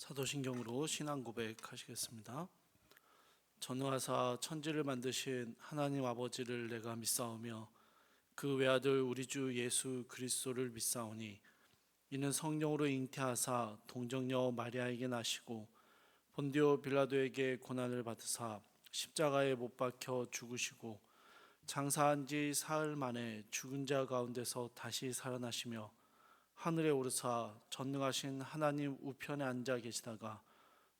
사도신경으로 신앙 고백하시겠습니다. 전능하사 천지를 만드신 하나님 아버지를 내가 믿사오며 그 외아들 우리 주 예수 그리스도를 믿사오니 이는 성령으로 잉태하사 동정녀 마리아에게 나시고 본디오 빌라도에게 고난을 받으사 십자가에 못 박혀 죽으시고 장사한 지 사흘 만에 죽은 자 가운데서 다시 살아나시며 하늘에 오르사 전능하신 하나님 우편에 앉아 계시다가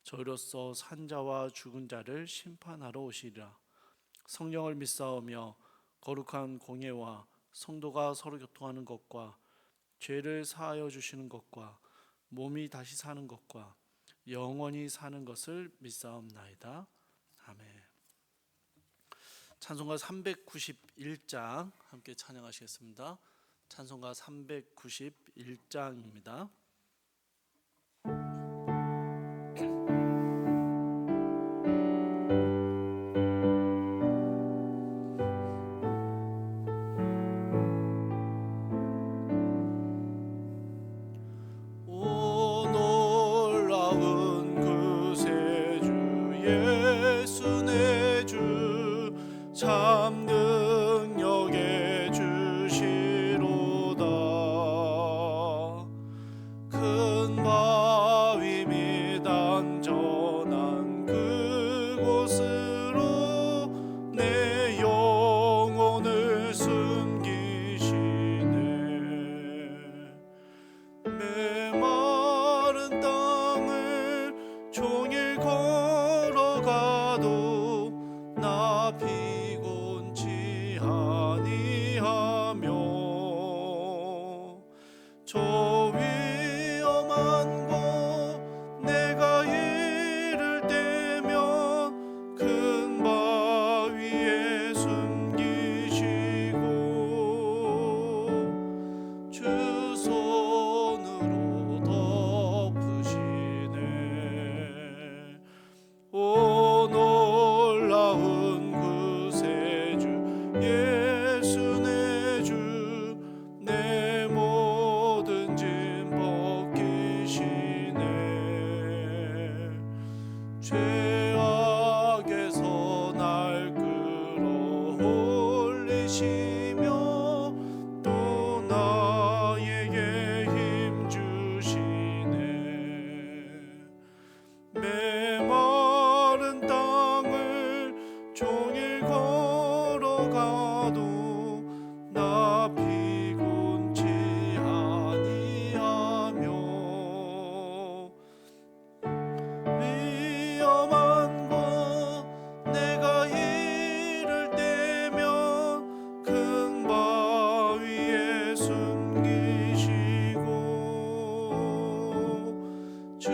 저희로서 산 자와 죽은 자를 심판하러 오시리라. 성령을 믿사오며 거룩한 공예와 성도가 서로 교통하는 것과 죄를 사하여 주시는 것과 몸이 다시 사는 것과 영원히 사는 것을 믿사옵나이다. 아멘. 찬송가 391장 함께 찬양하시겠습니다. 찬송가 391장입니다. 오 놀라운 구세주 예수 내 주 참 능력의 주시로다. 큰 바위 및 안전한 그곳으로 내 영혼을 숨기시네. 메마른 땅을 종일 걸어가도 나 피곤치 아니하며 저 위험한 곳 내가 이를 때면 큰 바위에 숨기시고 주 손으로 덮으시네. 오 놀라운 구세주 예수 내 주 내 모든 짐 벗기시네. 죄악에서 날 끌어올리시며 또 나에게 힘 주시네. 메마른 땅을 종일 걸어가도 나 피곤치 아니하며 위험한 곳 내가 이를 때면 큰 바위에 숨기시고 주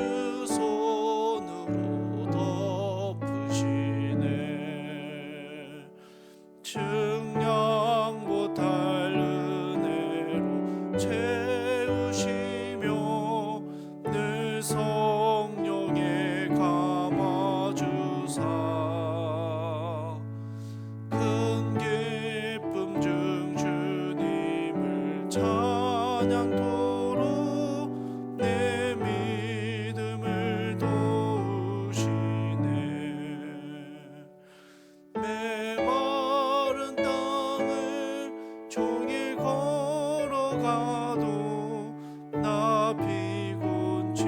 손으로 덮으시네. 증량 못할 은혜로 채우시며 늘 성령에 감아주사 큰 기쁨 중 주님을 찬양토록 내 믿음을 도우시네. 메마른 땅을 종일 걸어가도 나 피곤치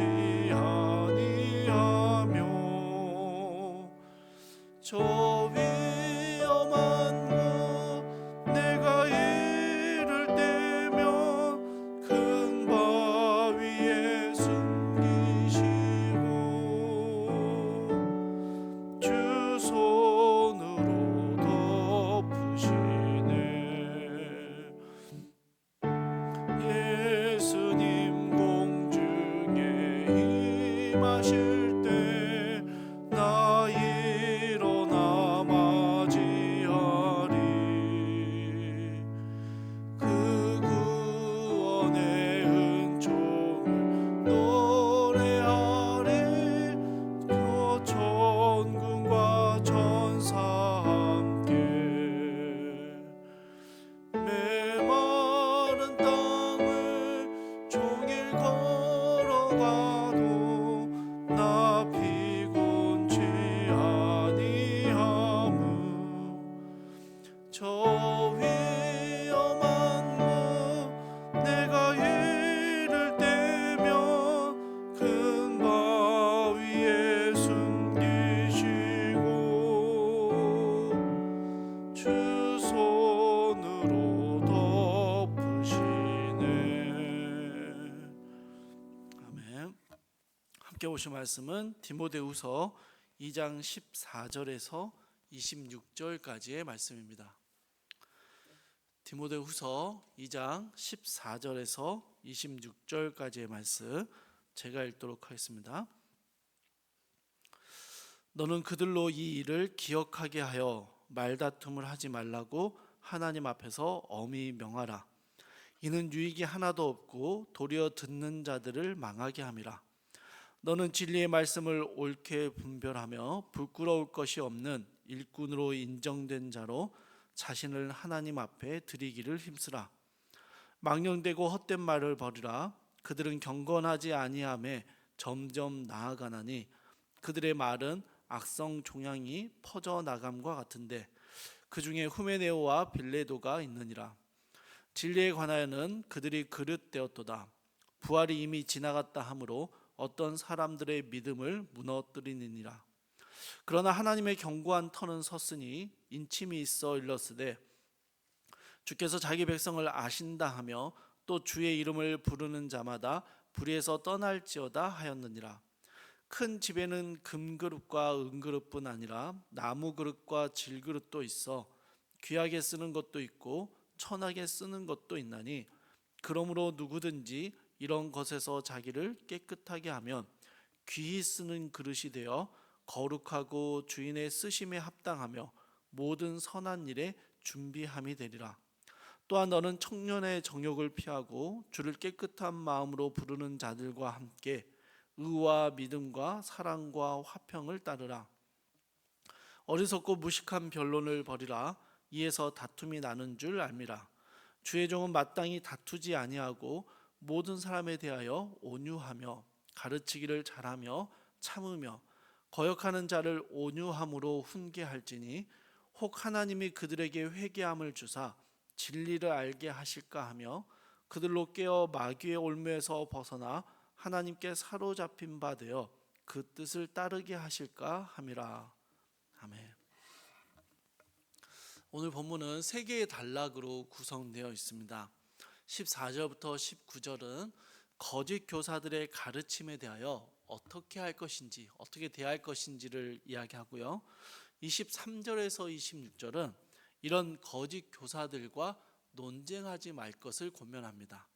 아니하며 저 위험한 곳 내가 이를 때면 큰 바위에 숨기시고 주 손으로 덮으시네. 예수님 공중 함께 보실 말씀은 디모데후서 2장 14절에서 26절까지의 말씀입니다. 디모데후서 2장 14절에서 26절까지의 말씀 제가 읽도록 하겠습니다. 너는 그들로 이 일을 기억하게 하여 말다툼을 하지 말라고 하나님 앞에서 엄히 명하라. 이는 유익이 하나도 없고 도리어 듣는 자들을 망하게 함이라. 너는 진리의 말씀을 옳게 분별하며 부끄러울 것이 없는 일꾼으로 인정된 자로 자신을 하나님 앞에 드리기를 힘쓰라. 망령되고 헛된 말을 버리라. 그들은 경건하지 아니함에 점점 나아가나니 그들의 말은 악성 종양이 퍼져나감과 같은데 그 중에 후메네오와 빌레도가 있느니라. 진리에 관하여는 그들이 그릇되었도다. 부활이 이미 지나갔다 하므로 어떤 사람들의 믿음을 무너뜨리느니라. 그러나 하나님의 견고한 터는 섰으니 인침이 있어 일렀으되 주께서 자기 백성을 아신다 하며 또 주의 이름을 부르는 자마다 불의에서 떠날지어다 하였느니라. 큰 집에는 금그릇과 은그릇뿐 아니라 나무그릇과 질그릇도 있어 귀하게 쓰는 것도 있고 천하게 쓰는 것도 있나니 그러므로 누구든지 이런 것에서 자기를 깨끗하게 하면 귀히 쓰는 그릇이 되어 거룩하고 주인의 쓰심에 합당하며 모든 선한 일에 준비함이 되리라. 또한 너는 청년의 정욕을 피하고 주를 깨끗한 마음으로 부르는 자들과 함께 의와 믿음과 사랑과 화평을 따르라. 어리석고 무식한 변론을 버리라. 이에서 다툼이 나는 줄 알미라. 주의 종은 마땅히 다투지 아니하고 모든 사람에 대하여 온유하며 가르치기를 잘하며 참으며 거역하는 자를 온유함으로 훈계할지니 혹 하나님이 그들에게 회개함을 주사 진리를 알게 하실까 하며 그들로 깨어 마귀의 올무에서 벗어나 하나님께 사로잡힌 바 되어 그 뜻을 따르게 하실까 함이라. 아멘. 오늘 본문은 세 개의 단락으로 구성되어 있습니다. 14절부터 19절은 거짓 교사들의 가르침에 대하여 어떻게 할 것인지, 어떻게 대할 것인지를 이야기하고요. 23절에서 26절은 이런 거짓 교사들과 논쟁하지 말 것을 권면합니다.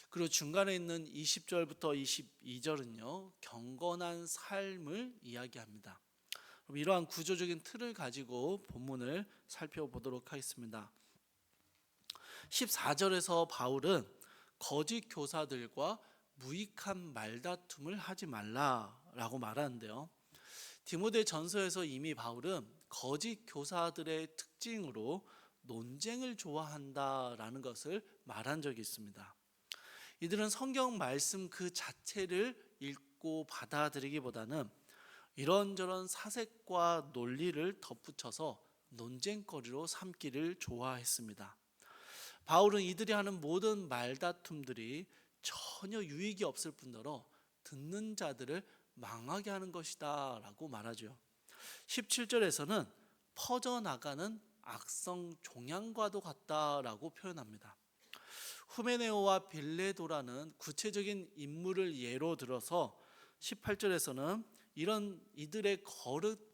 그리고 중간에 있는 20절부터 22절은요, 경건한 삶을 이야기합니다. 그럼 이러한 구조적인 틀을 가지고 본문을 살펴보도록 하겠습니다. 14절에서 바울은 거짓 교사들과 무익한 말다툼을 하지 말라라고 말하는데요. 디모데 전서에서 이미 바울은 거짓 교사들의 특징으로 논쟁을 좋아한다라는 것을 말한 적이 있습니다. 이들은 성경 말씀 그 자체를 읽고 받아들이기보다는 이런저런 사색과 논리를 덧붙여서 논쟁거리로 삼기를 좋아했습니다. 바울은 이들이 하는 모든 말다툼들이 전혀 유익이 없을 뿐더러 듣는 자들을 망하게 하는 것이다 라고 말하죠. 17절에서는 퍼져나가는 악성 종양과도 같다라고 표현합니다. 후메네오와 빌레도라는 구체적인 인물을 예로 들어서 18절에서는 이런 이들의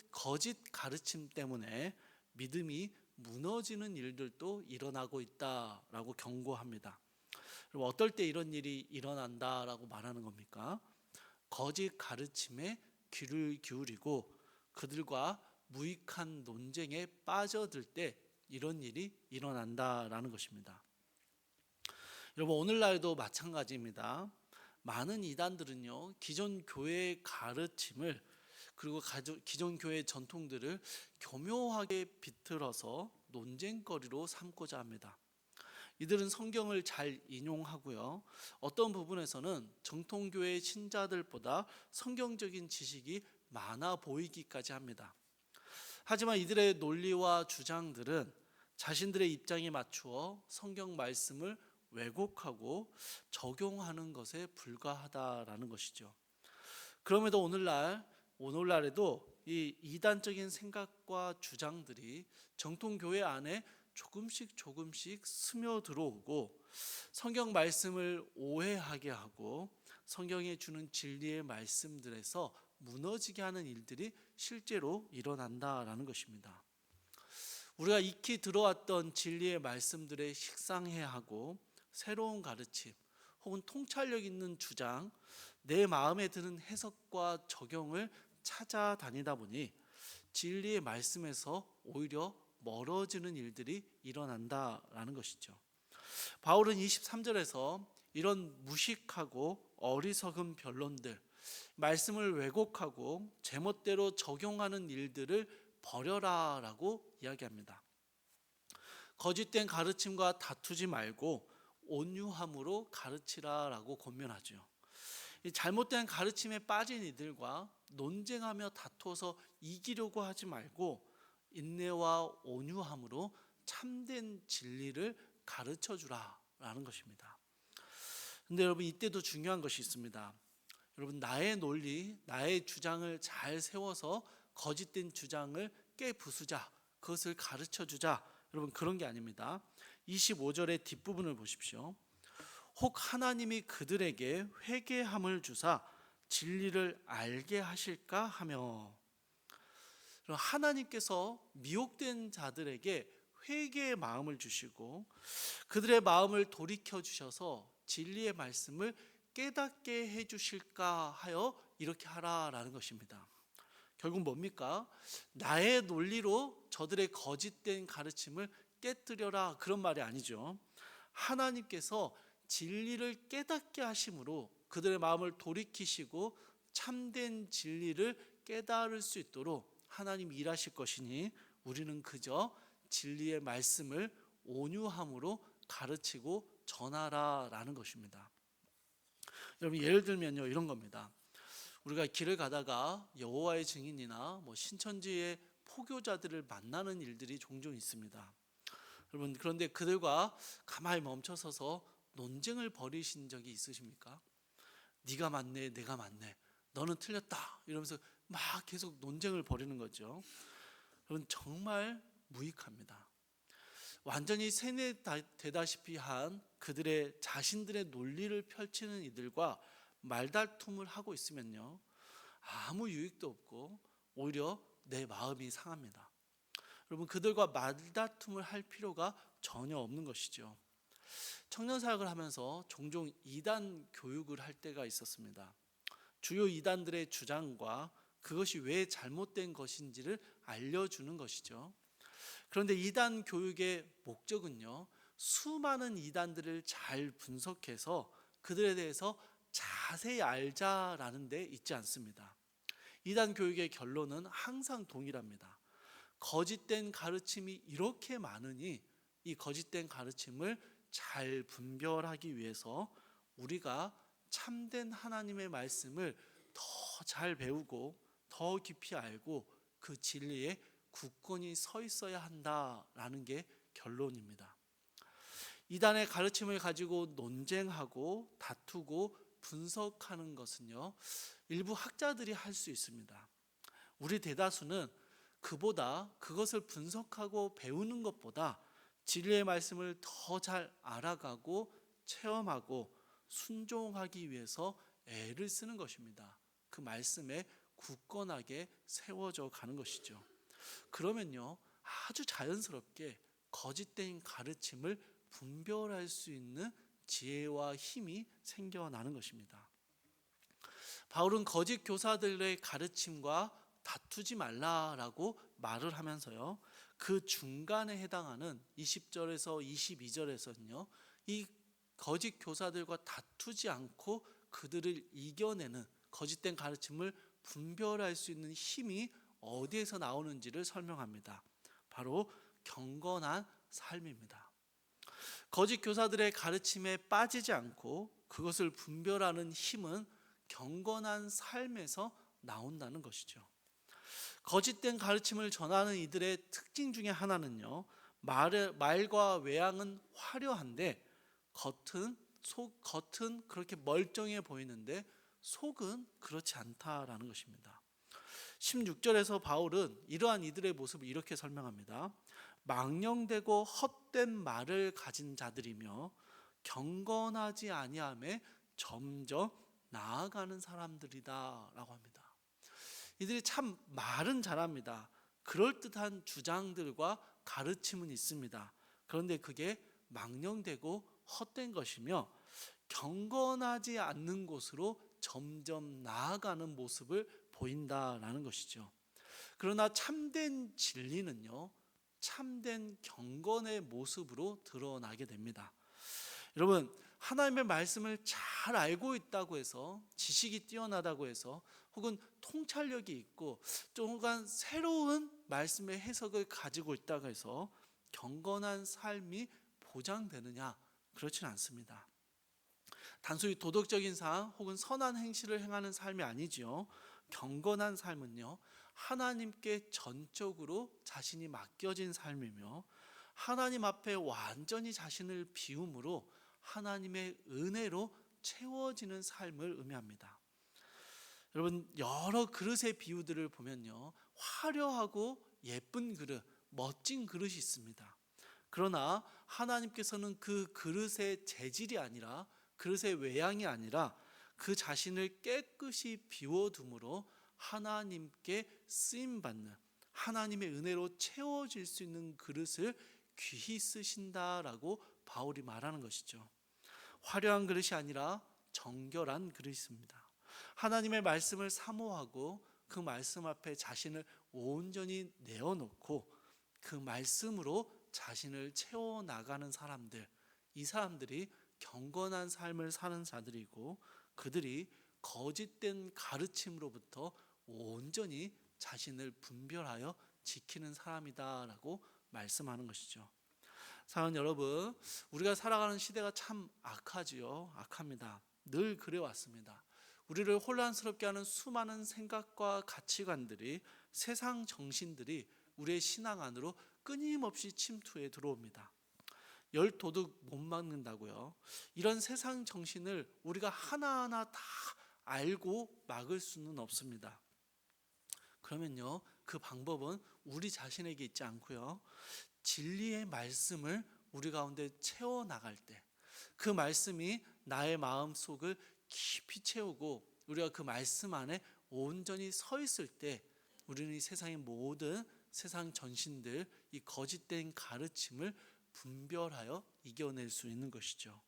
거짓 가르침 때문에 믿음이 무너지는 일들도 일어나고 있다라고 경고합니다. 그럼 어떨 때 이런 일이 일어난다라고 말하는 겁니까? 거짓 가르침에 귀를 기울이고 그들과 무익한 논쟁에 빠져들 때 이런 일이 일어난다라는 것입니다. 여러분, 오늘날도 마찬가지입니다. 많은 이단들은요, 기존 교회의 가르침을 그리고 기존 교회의 전통들을 교묘하게 비틀어서 논쟁거리로 삼고자 합니다. 이들은 성경을 잘 인용하고요, 어떤 부분에서는 정통교회의 신자들보다 성경적인 지식이 많아 보이기까지 합니다. 하지만 이들의 논리와 주장들은 자신들의 입장에 맞추어 성경 말씀을 왜곡하고 적용하는 것에 불과하다라는 것이죠. 그럼에도 오늘날에도 이 이단적인 생각과 주장들이 정통교회 안에 조금씩 스며들어오고 성경 말씀을 오해하게 하고 성경에 주는 진리의 말씀들에서 무너지게 하는 일들이 실제로 일어난다라는 것입니다. 우리가 익히 들어왔던 진리의 말씀들에 식상해야 하고 새로운 가르침 혹은 통찰력 있는 주장, 내 마음에 드는 해석과 적용을 찾아다니다 보니 진리의 말씀에서 오히려 멀어지는 일들이 일어난다라는 것이죠. 바울은 23절에서 이런 무식하고 어리석은 변론들, 말씀을 왜곡하고 제멋대로 적용하는 일들을 버려라라고 이야기합니다. 거짓된 가르침과 다투지 말고 온유함으로 가르치라라고 권면하죠. 이 잘못된 가르침에 빠진 이들과 논쟁하며 다투어서 이기려고 하지 말고 인내와 온유함으로 참된 진리를 가르쳐 주라라는 것입니다. 근데 여러분, 이때도 중요한 것이 있습니다. 여러분, 나의 논리, 나의 주장을 잘 세워서 거짓된 주장을 깨부수자, 그것을 가르쳐 주자, 여러분, 그런 게 아닙니다. 25절의 뒷부분을 보십시오. 혹 하나님이 그들에게 회개함을 주사 진리를 알게 하실까 하며, 하나님께서 미혹된 자들에게 회개의 마음을 주시고 그들의 마음을 돌이켜 주셔서 진리의 말씀을 깨닫게 해 주실까 하여 이렇게 하라라는 것입니다. 결국 뭡니까? 나의 논리로 저들의 거짓된 가르침을 깨뜨려라, 그런 말이 아니죠. 하나님께서 진리를 깨닫게 하심으로 그들의 마음을 돌이키시고 참된 진리를 깨달을 수 있도록 하나님이 일하실 것이니 우리는 그저 진리의 말씀을 온유함으로 가르치고 전하라라는 것입니다. 여러분, 예를 들면요, 이런 겁니다. 우리가 길을 가다가 여호와의 증인이나 신천지의 포교자들을 만나는 일들이 종종 있습니다. 여러분, 그런데 그들과 가만히 멈춰서서 논쟁을 벌이신 적이 있으십니까? 네가 맞네, 내가 맞네, 너는 틀렸다, 이러면서 막 계속 논쟁을 벌이는 거죠. 여러분, 정말 무익합니다. 완전히 세뇌되다시피 한 그들의 자신들의 논리를 펼치는 이들과 말다툼을 하고 있으면요, 아무 유익도 없고 오히려 내 마음이 상합니다. 여러분, 그들과 말다툼을 할 필요가 전혀 없는 것이죠. 청년 사역을 하면서 종종 이단 교육을 할 때가 있었습니다. 주요 이단들의 주장과 그것이 왜 잘못된 것인지를 알려주는 것이죠. 그런데 이단 교육의 목적은요, 수많은 이단들을 잘 분석해서 그들에 대해서 자세히 알자라는 데 있지 않습니다. 이단 교육의 결론은 항상 동일합니다. 거짓된 가르침이 이렇게 많으니 이 거짓된 가르침을 잘 분별하기 위해서 우리가 참된 하나님의 말씀을 더 잘 배우고 더 깊이 알고 그 진리에 굳건히 서 있어야 한다라는 게 결론입니다. 이단의 가르침을 가지고 논쟁하고 다투고 분석하는 것은요, 일부 학자들이 할 수 있습니다. 우리 대다수는 그것을 분석하고 배우는 것보다 진리의 말씀을 더 잘 알아가고 체험하고 순종하기 위해서 애를 쓰는 것입니다. 그 말씀에 굳건하게 세워져 가는 것이죠. 그러면요, 아주 자연스럽게 거짓된 가르침을 분별할 수 있는 지혜와 힘이 생겨나는 것입니다. 바울은 거짓 교사들의 가르침과 다투지 말라라고 말을 하면서요, 그 중간에 해당하는 20절에서 22절에서는요, 이 거짓 교사들과 다투지 않고 그들을 이겨내는 거짓된 가르침을 분별할 수 있는 힘이 어디에서 나오는지를 설명합니다. 바로 경건한 삶입니다. 거짓 교사들의 가르침에 빠지지 않고 그것을 분별하는 힘은 경건한 삶에서 나온다는 것이죠. 거짓된 가르침을 전하는 이들의 특징 중에 하나는요, 말과 외양은 화려한데 겉은 그렇게 멀쩡해 보이는데 속은 그렇지 않다라는 것입니다. 16절에서 바울은 이러한 이들의 모습을 이렇게 설명합니다. 망령되고 헛된 말을 가진 자들이며 경건하지 아니함에 점점 나아가는 사람들이다라고 합니다. 이들이 참 말은 잘합니다. 그럴듯한 주장들과 가르침은 있습니다. 그런데 그게 망령되고 헛된 것이며 경건하지 않는 곳으로 점점 나아가는 모습을 보인다라는 것이죠. 그러나 참된 진리는요, 참된 경건의 모습으로 드러나게 됩니다. 여러분, 하나님의 말씀을 잘 알고 있다고 해서, 지식이 뛰어나다고 해서, 혹은 통찰력이 있고 조금 새로운 말씀의 해석을 가지고 있다고 해서 경건한 삶이 보장되느냐? 그렇지는 않습니다. 단순히 도덕적인 사항 혹은 선한 행실을 행하는 삶이 아니지요. 경건한 삶은요, 하나님께 전적으로 자신이 맡겨진 삶이며 하나님 앞에 완전히 자신을 비움으로 하나님의 은혜로 채워지는 삶을 의미합니다. 여러분, 여러 그릇의 비유들을 보면요, 화려하고 예쁜 그릇, 멋진 그릇이 있습니다. 그러나 하나님께서는 그 그릇의 재질이 아니라, 그릇의 외양이 아니라 그 자신을 깨끗이 비워둠으로 하나님께 쓰임받는, 하나님의 은혜로 채워질 수 있는 그릇을 귀히 쓰신다라고 바울이 말하는 것이죠. 화려한 그릇이 아니라 정결한 그릇입니다. 하나님의 말씀을 사모하고 그 말씀 앞에 자신을 온전히 내어놓고 그 말씀으로 자신을 채워나가는 사람들, 이 사람들이 경건한 삶을 사는 자들이고, 그들이 거짓된 가르침으로부터 온전히 자신을 분별하여 지키는 사람이다라고 말씀하는 것이죠. 사랑하는 여러분, 우리가 살아가는 시대가 참 악하지요. 악합니다. 늘 그래왔습니다. 우리를 혼란스럽게 하는 수많은 생각과 가치관들이, 세상 정신들이 우리의 신앙 안으로 끊임없이 침투해 들어옵니다. 열 도둑 못 막는다고요. 이런 세상 정신을 우리가 하나하나 다 알고 막을 수는 없습니다. 그러면요, 그 방법은 우리 자신에게 있지 않고요, 진리의 말씀을 우리 가운데 채워나갈 때, 그 말씀이 나의 마음속을 깊이 채우고 우리가 그 말씀 안에 온전히 서 있을 때, 우리는 이 세상의 모든 세상 전신들, 이 거짓된 가르침을 분별하여 이겨낼 수 있는 것이죠.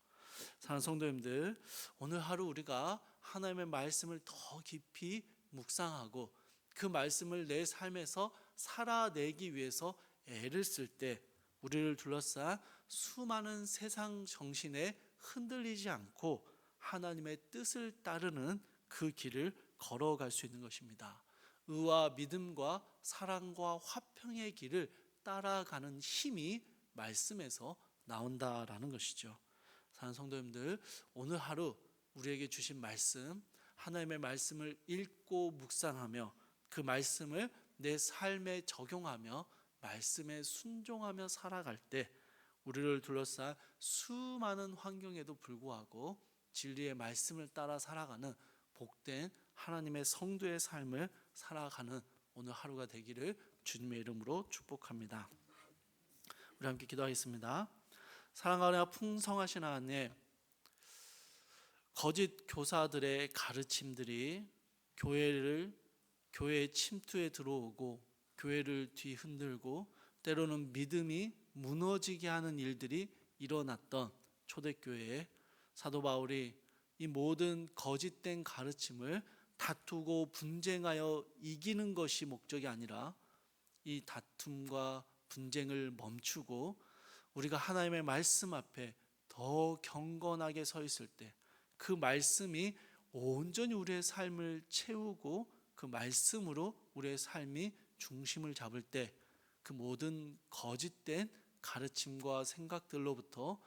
사랑하는 성도님들, 오늘 하루 우리가 하나님의 말씀을 더 깊이 묵상하고 그 말씀을 내 삶에서 살아내기 위해서 애를 쓸 때, 우리를 둘러싼 수많은 세상 정신에 흔들리지 않고 하나님의 뜻을 따르는 그 길을 걸어갈 수 있는 것입니다. 의와 믿음과 사랑과 화평의 길을 따라가는 힘이 말씀에서 나온다라는 것이죠. 사랑하는 성도님들, 오늘 하루 우리에게 주신 말씀, 하나님의 말씀을 읽고 묵상하며 그 말씀을 내 삶에 적용하며 말씀에 순종하며 살아갈 때, 우리를 둘러싼 수많은 환경에도 불구하고 진리의 말씀을 따라 살아가는 복된 하나님의 성도의 삶을 살아가는 오늘 하루가 되기를 주님의 이름으로 축복합니다. 우리 함께 기도하겠습니다. 사랑하며 풍성하신 하나님, 거짓 교사들의 가르침들이 교회에 침투해 들어오고 교회를 뒤흔들고 때로는 믿음이 무너지게 하는 일들이 일어났던 초대교회에 사도 바울이 이 모든 거짓된 가르침을 다투고 분쟁하여 이기는 것이 목적이 아니라 이 다툼과 분쟁을 멈추고 우리가 하나님의 말씀 앞에 더 경건하게 서 있을 때, 그 말씀이 온전히 우리의 삶을 채우고 그 말씀으로 우리의 삶이 중심을 잡을 때, 그 모든 거짓된 가르침과 생각들로부터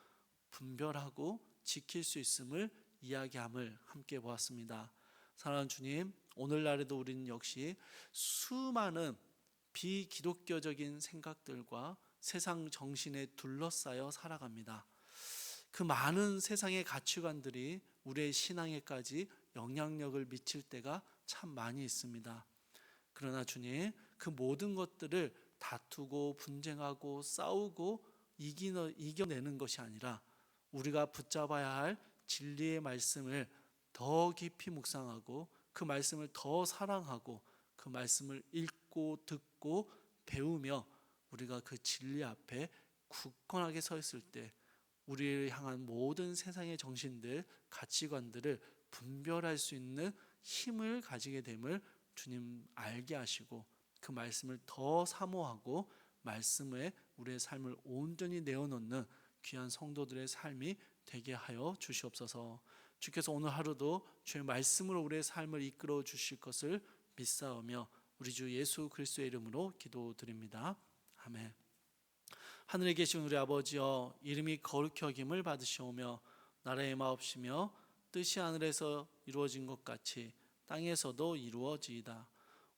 분별하고 지킬 수 있음을 이야기함을 함께 보았습니다. 사랑하는 주님, 오늘날에도 우리는 역시 수많은 비기독교적인 생각들과 세상 정신에 둘러싸여 살아갑니다. 그 많은 세상의 가치관들이 우리의 신앙에까지 영향력을 미칠 때가 참 많이 있습니다. 그러나 주님, 그 모든 것들을 다투고 분쟁하고 싸우고 이겨내는 것이 아니라 우리가 붙잡아야 할 진리의 말씀을 더 깊이 묵상하고 그 말씀을 더 사랑하고 그 말씀을 읽고 듣고 배우며 우리가 그 진리 앞에 굳건하게 서 있을 때 우리를 향한 모든 세상의 정신들, 가치관들을 분별할 수 있는 힘을 가지게 됨을 주님 알게 하시고 그 말씀을 더 사모하고 말씀에 우리의 삶을 온전히 내어놓는 귀한 성도들의 삶이 되게 하여 주시옵소서. 주께서 오늘 하루도 주의 말씀으로 우리의 삶을 이끌어 주실 것을 믿사오며 우리 주 예수 그리스도의 이름으로 기도드립니다. 아멘. 하늘에 계신 우리 아버지여, 이름이 거룩히 여김을 받으시오며 나라의 마옵시며 뜻이 하늘에서 이루어진 것 같이 땅에서도 이루어지이다.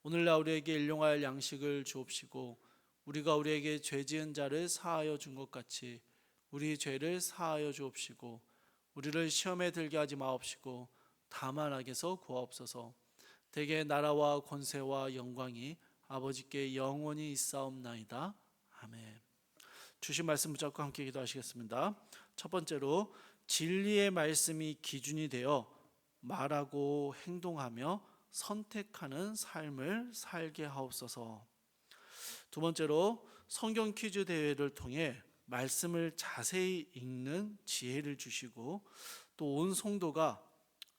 오늘날 우리에게 일용할 양식을 주옵시고 우리가 우리에게 죄 지은 자를 사하여 준 것 같이 우리 죄를 사하여 주옵시고 우리를 시험에 들게 하지 마옵시고 다만 악에서 구하옵소서. 대개 나라와 권세와 영광이 아버지께 영원히 있사옵나이다. 아멘. 주신 말씀 붙잡고 함께 기도하시겠습니다. 첫 번째로 진리의 말씀이 기준이 되어 말하고 행동하며 선택하는 삶을 살게 하옵소서. 두 번째로 성경 퀴즈 대회를 통해 말씀을 자세히 읽는 지혜를 주시고 또 온 성도가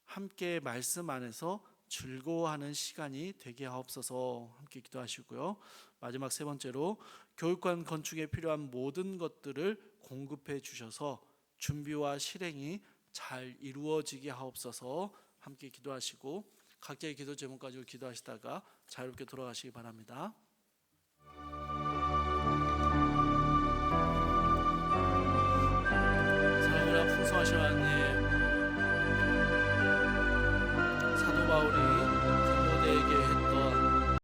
함께 말씀 안에서 즐거워하는 시간이 되게 하옵소서. 함께 기도하시고요. 마지막 세 번째로 교육관 건축에 필요한 모든 것들을 공급해 주셔서 준비와 실행이 잘 이루어지게 하옵소서. 함께 기도하시고 각자의 기도 제목 가지고 기도하시다가 자유롭게 돌아가시기 바랍니다. 사랑으로 풍성하신 하나님, 사도 바울이